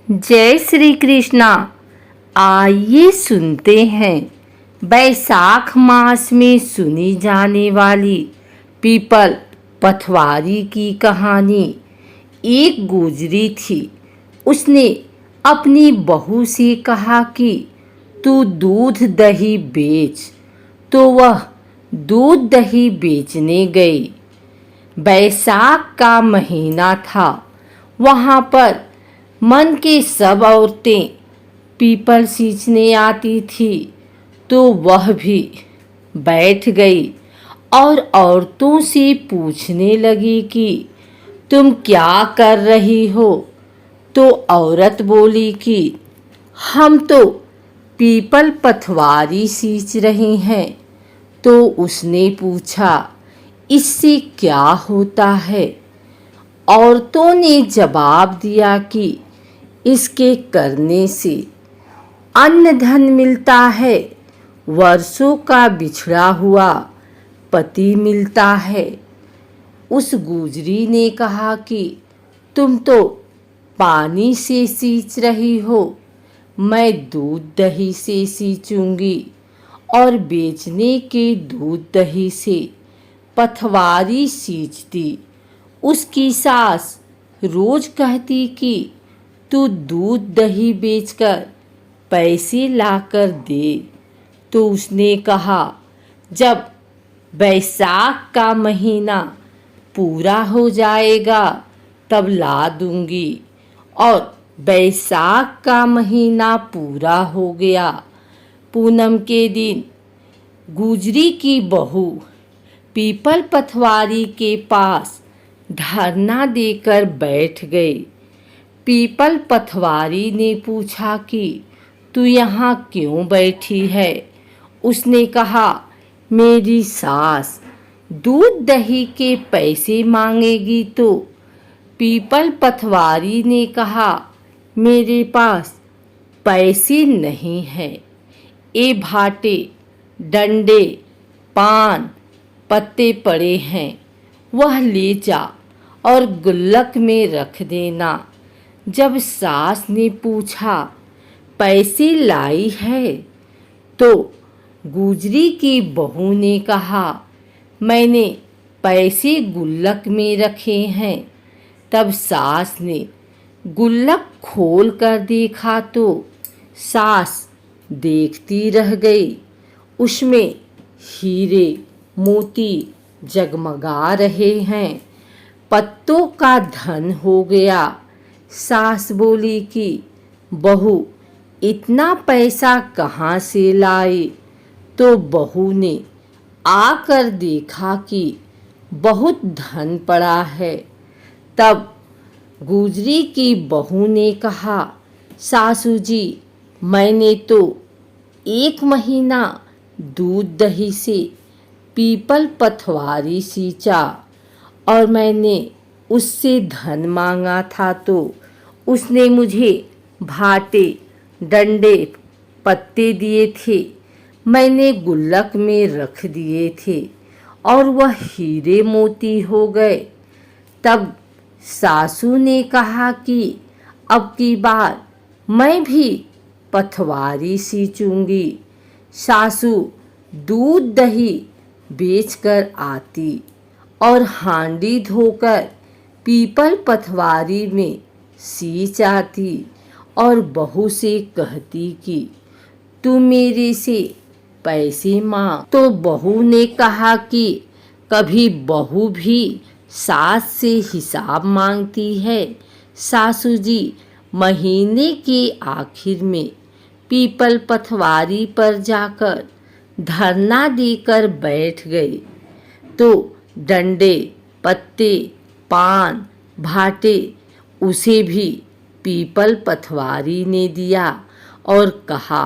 जय श्री कृष्णा। आइए सुनते हैं बैसाख मास में सुनी जाने वाली पीपल पथवारी की कहानी। एक गुजरी थी। उसने अपनी बहू से कहा कि तू दूध दही बेच, तो वह दूध दही बेचने गई। बैसाख का महीना था। वहाँ पर मन की सब औरतें पीपल सींचने आती थी, तो वह भी बैठ गई और औरतों से पूछने लगी कि तुम क्या कर रही हो। तो औरत बोली कि हम तो पीपल पथवारी सींच रही हैं। तो उसने पूछा, इससे क्या होता है? औरतों ने जवाब दिया कि इसके करने से अन्न धन मिलता है, वर्षों का बिछड़ा हुआ पति मिलता है। उस गुजरी ने कहा कि तुम तो पानी से सींच रही हो, मैं दूध दही से सींचूंगी और बेचने के दूध दही से पथवारी सींचती। उसकी सास रोज कहती कि तू दूध दही बेचकर पैसे लाकर दे। तो उसने कहा, जब बैसाख का महीना पूरा हो जाएगा तब ला दूंगी। और बैसाख का महीना पूरा हो गया। पूनम के दिन गुजरी की बहू पीपल पथवारी के पास धरना देकर बैठ गई। पीपल पथवारी ने पूछा कि तू यहाँ क्यों बैठी है? उसने कहा, मेरी सास दूध दही के पैसे मांगेगी। तो पीपल पथवारी ने कहा, मेरे पास पैसे नहीं हैं। ये भाटे, डंडे, पान, पत्ते पड़े हैं, वह ले जा और गुल्लक में रख देना। जब सास ने पूछा, पैसे लाई है? तो गुजरी की बहू ने कहा, मैंने पैसे गुल्लक में रखे हैं। तब सास ने गुल्लक खोल कर देखा तो सास देखती रह गई। उसमें हीरे मोती जगमगा रहे हैं। पत्तों का धन हो गया। सास बोली कि बहू इतना पैसा कहाँ से लाई? तो बहू ने आकर देखा कि बहुत धन पड़ा है। तब गुजरी की बहू ने कहा, सासू जी, मैंने तो 1 महीना दूध दही से पीपल पथवारी सींचा और मैंने उससे धन मांगा था। तो उसने मुझे भाटे, डंडे, पत्ते दिए थे, मैंने गुल्लक में रख दिए थे और वह हीरे मोती हो गए। तब सासू ने कहा कि अब की बार मैं भी पथवारी सींचूंगी। सासू दूध दही बेचकर आती और हांडी धोकर पीपल पथवारी में सींच आती और बहू से कहती कि तू मेरे से पैसे मांग। तो बहू ने कहा कि कभी बहू भी सास से हिसाब मांगती है? सासू जी महीने के आखिर में पीपल पथवारी पर जाकर धरना देकर बैठ गए। तो डंडे, पत्ते, पान, भाटे उसे भी पीपल पथवारी ने दिया और कहा,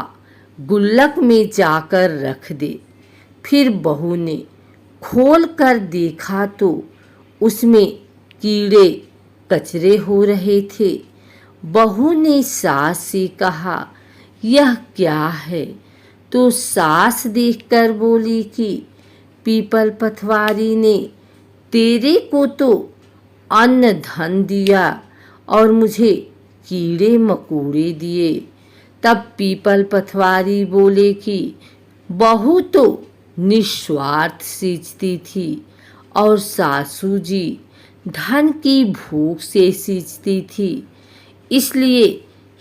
गुल्लक में जाकर रख दे। फिर बहू ने खोल कर देखा तो उसमें कीड़े कचरे हो रहे थे। बहू ने सास से कहा, यह क्या है? तो सास देखकर बोली कि पीपल पथवारी ने तेरे को तो अन्न धन दिया और मुझे कीड़े मकोड़े दिए। तब पीपल पथवारी बोले कि बहू तो निस्वार्थ सींचती थी और सासू जी धन की भूख से सींचती थी। इसलिए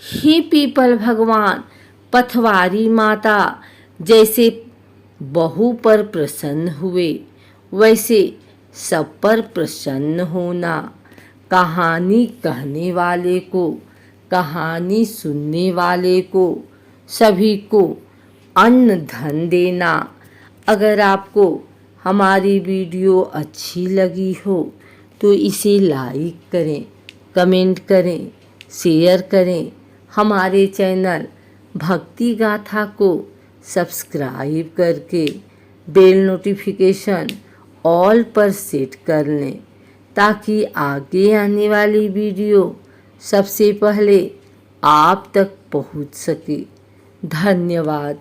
ही पीपल भगवान पथवारी माता जैसे बहू पर प्रसन्न हुए, वैसे सब पर प्रसन्न होना। कहानी कहने वाले को, कहानी सुनने वाले को, सभी को अन्न धन देना। अगर आपको हमारी वीडियो अच्छी लगी हो तो इसे लाइक करें, कमेंट करें, शेयर करें। हमारे चैनल भक्ति गाथा को सब्सक्राइब करके बेल नोटिफिकेशन ऑल पर सेट कर लें, ताकि आगे आने वाली वीडियो सबसे पहले आप तक पहुंच सके। धन्यवाद।